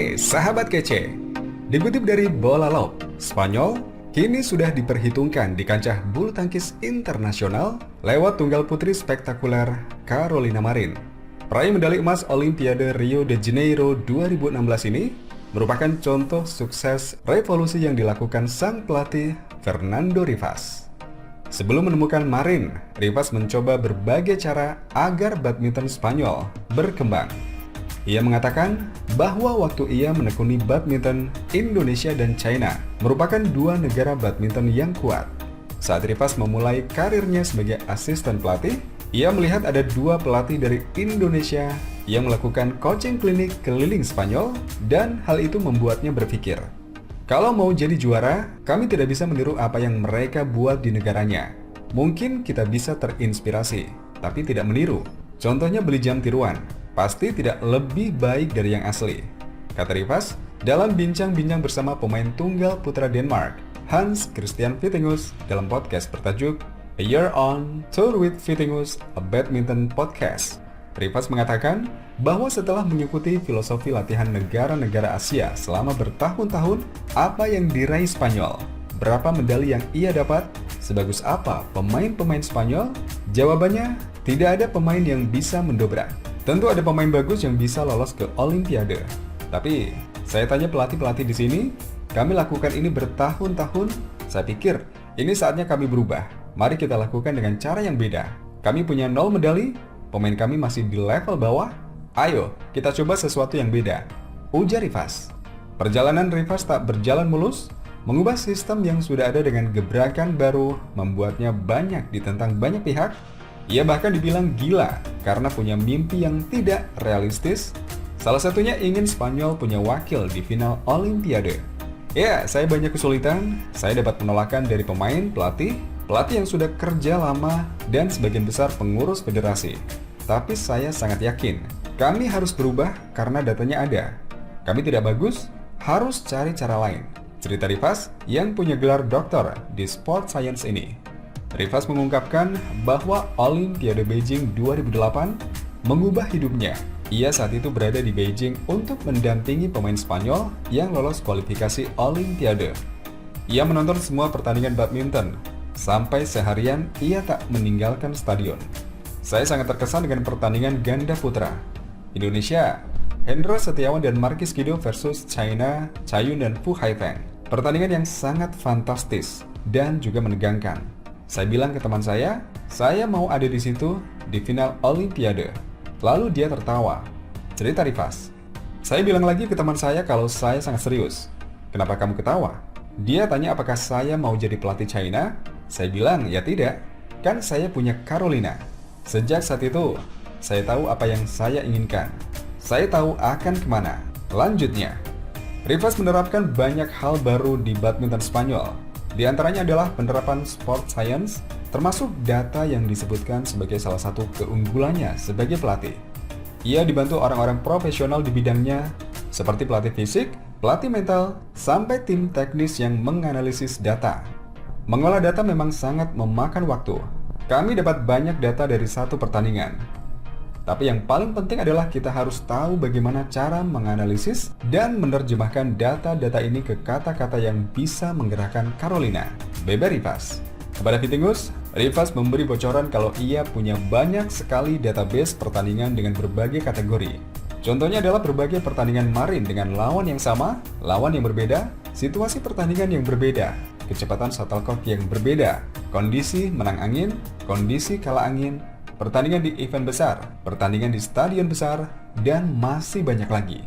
Hai sahabat kece, dikutip dari Bola Lob, Spanyol kini sudah diperhitungkan di kancah bulu tangkis internasional lewat tunggal putri spektakuler Carolina Marin. Peraih medali emas Olimpiade Rio de Janeiro 2016 ini merupakan contoh sukses revolusi yang dilakukan sang pelatih Fernando Rivas. Sebelum menemukan Marin, Rivas mencoba berbagai cara agar badminton Spanyol berkembang. Ia mengatakan bahwa waktu ia menekuni badminton, Indonesia dan China merupakan dua negara badminton yang kuat. Saat Rivas memulai karirnya sebagai asisten pelatih, ia melihat ada dua pelatih dari Indonesia yang melakukan coaching klinik keliling Spanyol dan hal itu membuatnya berpikir, kalau mau jadi juara, kami tidak bisa meniru apa yang mereka buat di negaranya. Mungkin kita bisa terinspirasi, tapi tidak meniru. Contohnya beli jam tiruan, pasti tidak lebih baik dari yang asli, kata Rivas dalam bincang-bincang bersama pemain tunggal putra Denmark, Hans Christian Vittinghus, dalam podcast bertajuk A Year On Tour with Vittinghus, a Badminton Podcast. Rivas mengatakan bahwa setelah mengikuti filosofi latihan negara-negara Asia selama bertahun-tahun, apa yang diraih Spanyol, berapa medali yang ia dapat, sebagus apa pemain-pemain Spanyol, jawabannya tidak ada pemain yang bisa mendobrak. Tentu ada pemain bagus yang bisa lolos ke Olimpiade. Tapi saya tanya pelatih-pelatih di sini, kami lakukan ini bertahun-tahun. Saya pikir ini saatnya kami berubah. Mari kita lakukan dengan cara yang beda. Kami punya 0 medali, pemain kami masih di level bawah. Ayo kita coba sesuatu yang beda, ujar Rivas. Perjalanan Rivas tak berjalan mulus. Mengubah sistem yang sudah ada dengan gebrakan baru membuatnya banyak ditentang banyak pihak. Ia bahkan dibilang gila karena punya mimpi yang tidak realistis. Salah satunya ingin Spanyol punya wakil di final Olimpiade. Ya, saya banyak kesulitan. Saya dapat penolakan dari pemain, pelatih yang sudah kerja lama, dan sebagian besar pengurus federasi. Tapi saya sangat yakin, kami harus berubah karena datanya ada. Kami tidak bagus, harus cari cara lain, cerita Rivas yang punya gelar doktor di sport science ini. Rivas mengungkapkan bahwa Olimpiade Beijing 2008 mengubah hidupnya. Ia saat itu berada di Beijing untuk mendampingi pemain Spanyol yang lolos kualifikasi Olimpiade. Ia menonton semua pertandingan badminton. Sampai seharian ia tak meninggalkan stadion. Saya sangat terkesan dengan pertandingan ganda putra Indonesia, Hendra Setiawan dan Markis Gideon versus China, Cai Yun dan Fu Haifeng. Pertandingan yang sangat fantastis dan juga menegangkan. Saya bilang ke teman saya mau ada di situ di final Olimpiade. Lalu dia tertawa, cerita Rivas. Saya bilang lagi ke teman saya kalau saya sangat serius. Kenapa kamu ketawa? Dia tanya apakah saya mau jadi pelatih China? Saya bilang ya tidak, kan saya punya Carolina. Sejak saat itu, saya tahu apa yang saya inginkan. Saya tahu akan kemana. Lanjutnya, Rivas menerapkan banyak hal baru di badminton Spanyol. Di antaranya adalah penerapan sport science, termasuk data yang disebutkan sebagai salah satu keunggulannya sebagai pelatih. Ia dibantu orang-orang profesional di bidangnya, seperti pelatih fisik, pelatih mental, sampai tim teknis yang menganalisis data. Mengolah data memang sangat memakan waktu. Kami dapat banyak data dari satu pertandingan. Tapi yang paling penting adalah kita harus tahu bagaimana cara menganalisis dan menerjemahkan data-data ini ke kata-kata yang bisa menggerakkan Carolina, beber Rivas. Kepada Vittinghus, Rivas memberi bocoran kalau ia punya banyak sekali database pertandingan dengan berbagai kategori. Contohnya adalah berbagai pertandingan Marin dengan lawan yang sama, lawan yang berbeda, situasi pertandingan yang berbeda, kecepatan shuttlecock yang berbeda, kondisi menang angin, kondisi kalah angin, pertandingan di event besar, pertandingan di stadion besar, dan masih banyak lagi.